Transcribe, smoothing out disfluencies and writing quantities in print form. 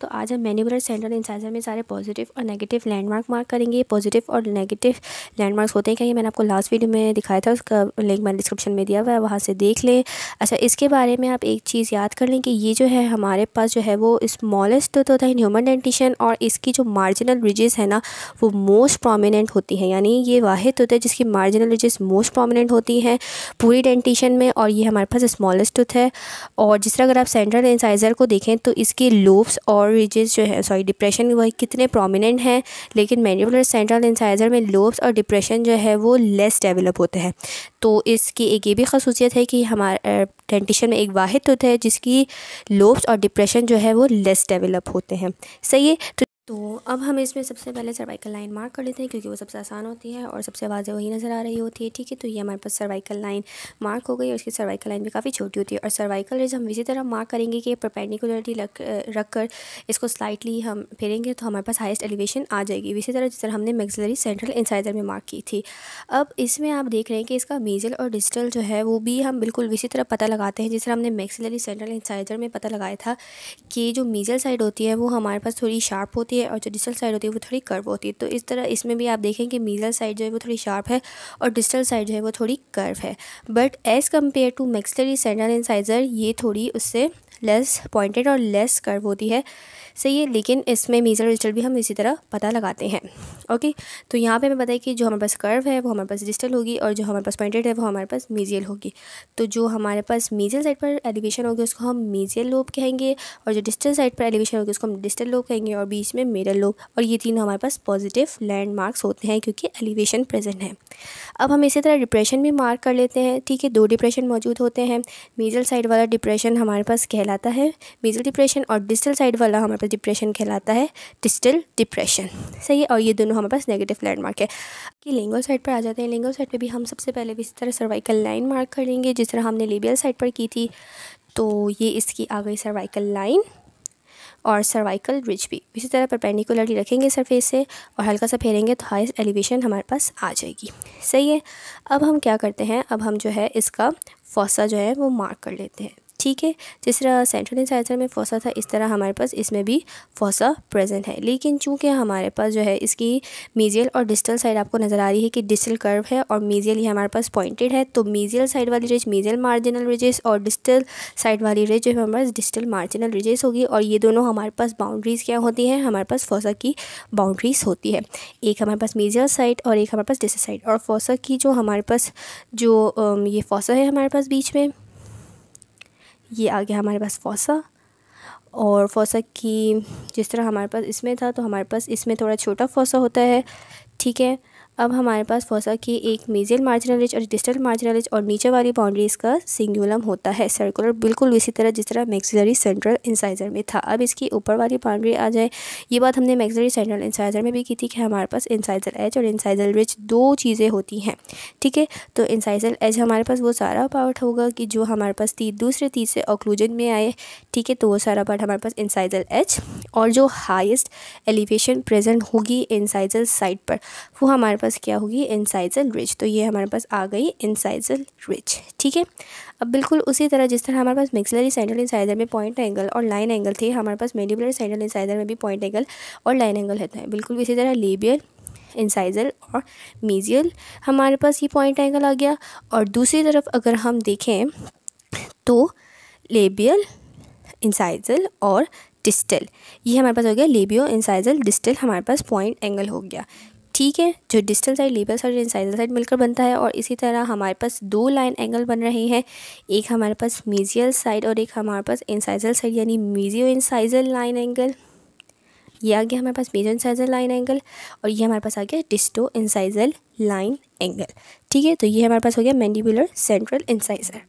तो आज हम मैंडिबुलर सेंट्रल इंसाइजर में सारे पॉजिटिव और नेगेटिव लैंडमार्क मार्क करेंगे। पॉजिटिव और नेगेटिव लैंडमार्क्स होते हैं क्या, ये मैंने आपको लास्ट वीडियो में दिखाया था, उसका लिंक मैंने डिस्क्रिप्शन में दिया हुआ है, वहाँ से देख लें। अच्छा, इसके बारे में आप एक चीज़ याद कर लें कि ये जो है हमारे पास जो है वो स्मॉलेस्ट टूथ होता है ह्यूमन डेंटिशन, और इसकी जो मार्जिनल रिजेस है ना वो मोस्ट प्रोमिनेंट होती हैं। यानी ये वाहिद होता है जिसकी मार्जिनल रिजेस मोस्ट प्रोमिनेंट होती हैं पूरी डेंटिशन में, और ये हमारे पास स्मॉलेस्ट टूथ है। और जिस तरह अगर आप सेंट्रल इंसाइजर को देखें तो इसके लोब्स और रिजेस जो है डिप्रेशन वह कितने प्रोमिनेंट हैं, लेकिन मैंडिबुलर सेंट्रल इंसाइजर में लोब्स और डिप्रेशन जो है वो लेस डेवलप होते हैं। तो इसकी एक ये भी खसूसियत है कि हमारे डेंटिशन में एक वाहिद होता है जिसकी लोब्स और डिप्रेशन जो है वो लेस डेवलप होते हैं। सही है। तो अब हम इसमें सबसे पहले सर्वाइकल लाइन मार्क कर लेते हैं क्योंकि वो सबसे आसान होती है और सबसे वाज़ेह वही नज़र आ रही होती है। ठीक है, तो ये हमारे पास सर्वाइकल लाइन मार्क हो गई और इसकी सर्वाइकल लाइन भी काफ़ी छोटी होती है। और सर्वाइकल रिज हम इसी तरह मार्क करेंगे कि परपेंडिकुलरली रख कर इसको स्लाइटली हम फेरेंगे तो हमारे पास हाईएस्ट एलिवेशन आ जाएगी, इसी तरह जिस तरह हमने मैक्सिलरी सेंट्रल इंसाइजर में मार्क की थी। अब इसमें आप देख रहे हैं कि इसका मेजल और डिस्टल जो है वो भी हम बिल्कुल इसी तरह पता लगाते हैं जिस तरह हमने मैक्सिलरी सेंट्रल इंसाइजर में पता लगाया था कि जो मेजल साइड होती है वो हमारे पास थोड़ी शार्प होती है और जो डिस्टल साइड होती है वो थोड़ी कर्व होती है। तो इस तरह इसमें भी आप देखें कि मेजल साइड जो है वो थोड़ी शार्प है और डिस्टल साइड जो है वो थोड़ी कर्व है। But as compare to maxillary central incisor ये थोड़ी उससे लेस पॉइंटेड और लेस कर्व होती है। सही है, लेकिन इसमें मेजल डिस्टल भी हम इसी तरह पता लगाते हैं। ओके, तो यहाँ पे हमें पता है कि जो हमारे पास कर्व है वो हमारे पास डिस्टल होगी और जो हमारे पास पॉइंटेड है वो हमारे पास मेजियल होगी। तो जो हमारे पास मेजियल साइड पर एलिवेशन होगी उसको हम मेजियल लोब कहेंगे, और जो डिस्टल साइड पर एलिवेशन होगी उसको हम डिस्टल लोब कहेंगे, और बीच में मिडल लोब। और ये तीनों हमारे पास पॉजिटिव लैंडमार्क्स होते हैं क्योंकि एलिवेशन प्रेजेंट है। अब हम इसी तरह डिप्रेशन भी मार्क कर लेते हैं। ठीक है, दो डिप्रेशन मौजूद होते हैं। मेजल साइड वाला डिप्रेशन हमारे पास कहलाता है मेजल डिप्रेशन, और डिस्टल साइड वाला हमारे पास डिप्रेशन कहलाता है डिस्टल डिप्रेशन। सही है, और ये दोनों हमारे पास नेगेटिव लैंडमार्क है। कि लिंगुअल साइड पर आ जाते हैं। लिंगुअल साइड पे भी हम सबसे पहले इस तरह सर्वाइकल लाइन मार्क कर लेंगे जिस तरह हमने लेबियल साइड पर की थी। तो ये इसकी आ गई सर्वाइकल लाइन, और सर्वाइकल रिज भी इसी तरह परपेंडिकुलरली रखेंगे सरफेस से और हल्का सा फेरेंगे तो हाईएस्ट एलिवेशन हमारे पास आ जाएगी। सही है, अब हम क्या करते हैं, अब हम जो है इसका फॉसा जो है वो मार्क कर लेते हैं। ठीक है, जिस तरह सेंट्रल इंसाइजर में फॉसा था इस तरह हमारे पास इसमें भी फॉसा प्रेजेंट है, लेकिन चूंकि हमारे पास जो है इसकी मेजियल और डिस्टल साइड आपको नज़र आ रही है कि डिस्टल कर्व है और मेजियल ही हमारे पास पॉइंटेड है, तो मेजियल साइड वाली रिज मेजियल मार्जिनल रिजेस और डिस्टल साइड वाली रिज जो है हमारे पास डिस्टल मार्जिनल रिजेस होगी। और ये दोनों हमारे पास बाउंड्रीज़ क्या होती हैं, हमारे पास फॉसा की बाउंड्रीज़ होती है। एक हमारे पास मेजियल साइड और एक हमारे पास डिस्टल साइड। और फॉसा की जो हमारे पास जो ये फॉसा है हमारे पास बीच में, ये आ गया हमारे पास फॉसा। और फॉसा की जिस तरह हमारे पास इसमें था तो हमारे पास इसमें थोड़ा छोटा फॉसा होता है। ठीक है, अब हमारे पास फॉसा की एक मेजियल मार्जिनल रिज और डिस्टल मार्जिनल रिज और नीचे वाली बाउंड्री इसका सिंगुलम होता है सर्कुलर, बिल्कुल इसी तरह जिस तरह मैक्सिलरी सेंट्रल इंसाइजर में था। अब इसकी ऊपर वाली बाउंड्री आ जाए, ये बात हमने मैक्सिलरी सेंट्रल इंसाइजर में भी की थी कि हमारे पास इंसाइजल एज और इंसाइजल रिज दो चीज़ें होती हैं। ठीक है, तो इंसाइजल एज हमारे पास वो सारा पार्ट होगा कि जो हमारे पास दूसरे तीसरे ऑक्लूजन में आए। ठीक है, तो वो सारा पार्ट हमारे पास इंसाइजल एज, और जो हाईएस्ट एलिवेशन प्रेजेंट होगी इंसाइजल साइड पर वो हमारे पास क्या होगी, इंसाइजल रिज। तो ये हमारे पास आ गई इंसाइजल रिज। ठीक है, अब बिल्कुल उसी तरह जिस तरह हमारे पास मैक्सिलरी सेंट्रल इंसाइजर में पॉइंट एंगल और लाइन एंगल थे, हमारे पास मैंडिबुलर सेंट्रल इंसाइजर में भी पॉइंट एंगल और लाइन एंगल होता है। बिल्कुल इसी तरह लेबियल, इंसाइजल और मेजियल हमारे पास ये पॉइंट एंगल आ गया। और दूसरी तरफ अगर हम देखें तो लेबियल, इंसाइजल और डिस्टल, ये हमारे पास हो गया लेबियो इंसाइजल डिस्टल, हमारे पास पॉइंट एंगल हो गया। ठीक है, जो डिस्टल साइड लेबियल साइड और इंसाइजल साइड मिलकर बनता है। और इसी तरह हमारे पास दो लाइन एंगल बन रहे हैं, एक हमारे पास मेजियल साइड और एक हमारे पास इंसाइजल साइड, यानी मेजियो इंसाइजल लाइन एंगल। ये आ गया हमारे पास मेजियो इंसाइजल लाइन एंगल, और ये हमारे पास आ गया डिस्टो इंसाइजल लाइन एंगल। ठीक है, तो ये हमारे पास हो गया मैंडिबुलर सेंट्रल इंसाइजर।